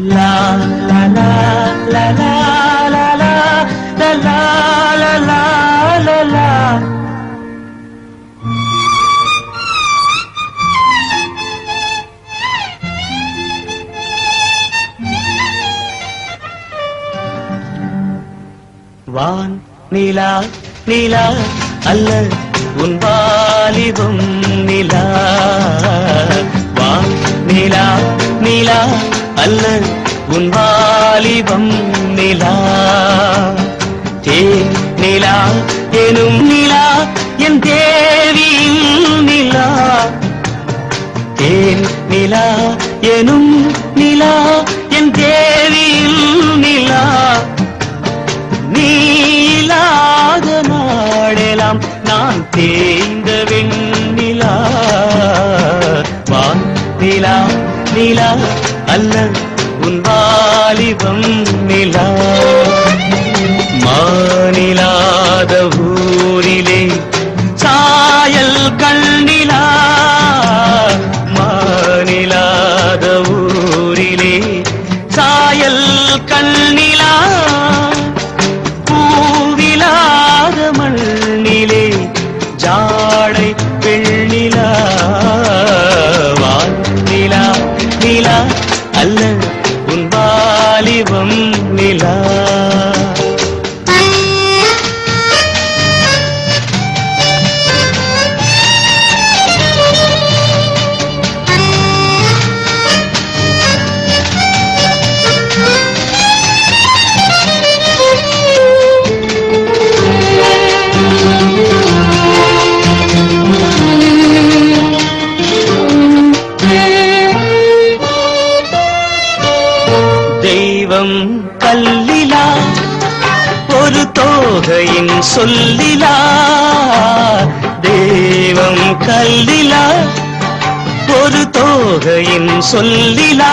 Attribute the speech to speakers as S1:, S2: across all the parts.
S1: La la la la la la la la la la la la la. வான் நிலா நிலா அல்ல உன் வாலிபம் நிலா. வான் நிலா நிலா அல்ல உன் வாலிபம் நிலா. தேன் நிலா எனும் நிலா என் தேவியின் நிலா. தேன் நிலா எனும் நிலா என் தேவியின் நிலா. நீலாத நாடெல்லாம் நான் தேய்ந்த வெண்ணிலா. வான் நிலா நிலா அல்ல உன் வாலிபம் நிலா. மாநிலாத ஊரிலே சாயல் கண்ணிலா. மாநிலாத ஊரிலே சாயல் கண்ணிலா. பூவிலாத மண்ணிலே ஜாடை பெண்ணிலா. வான் நிலா நிலா அல்ல உன் வாலிபம் நிலா. தெய்வம் கல்லிலா ஒரு தோகையின் சொல்லிலா. தெய்வம் கல்லிலா ஒரு தோகையின் சொல்லிலா.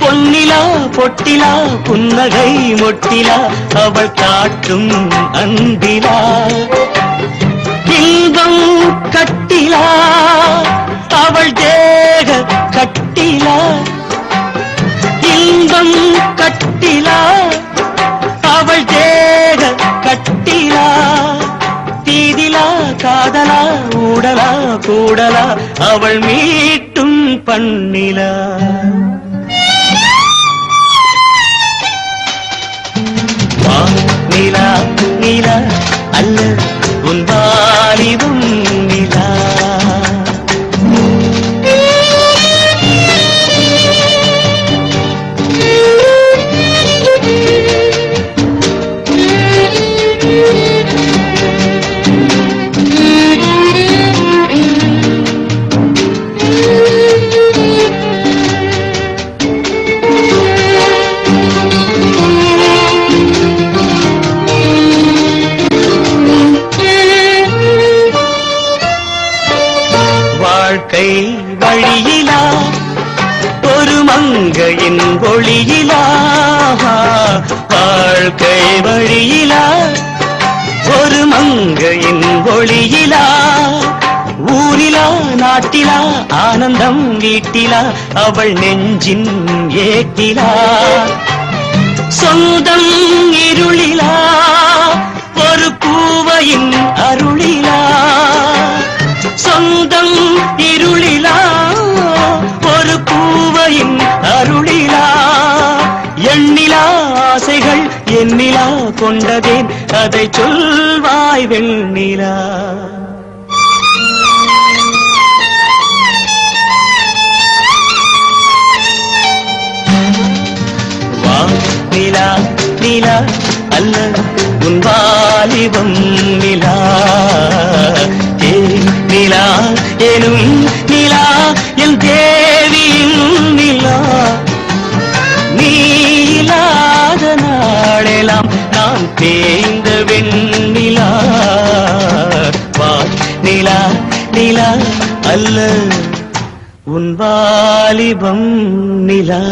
S1: பொன்னிலா பொட்டிலா புன்னகை மொட்டிலா அவள் காட்டும் அன்பிலா. இன்பம் கட்டிலா அவள் தேக கட்டிலா. இன்பம் கட்டிலா அவள் தேக கட்டிலா. தீதிலா காதலா ஊடலா கூடலா அவள் மீட்டும் பண்ணிலா. நிலா நிலா அல்ல உன் வாலிபம் நிலா. வாழ்க்கை வழியிலா ஒரு மங்கையின் ஒளியிலா. வாழ்க்கை வழியிலா ஒரு மங்கையின் ஒளியிலா. ஊரிலா நாட்டிலா ஆனந்தம் வீட்டிலா அவள் நெஞ்சின் ஏட்டிலா. சொந்தம் இருளிலா ஒரு பூவையின் அருளிலா. சொந்தம் இருளிலா ஒரு பூவையின் அருளிலா. எண்ணிலா ஆசைகள் எண்ணிலா கொண்டதேன் அதை சொல்வாய் வெண்ணிலா. வான் நிலா நிலா அல்ல உன் வாலிபம் நிலா. நிலா எனும் நிலா என் தேவியின் நிலா. நீலாத நாளெல்லாம் நான் தேய்ந்த வெண்ணிலா. வான் நிலா நிலா அல்ல உன் வாலிபம் நிலா.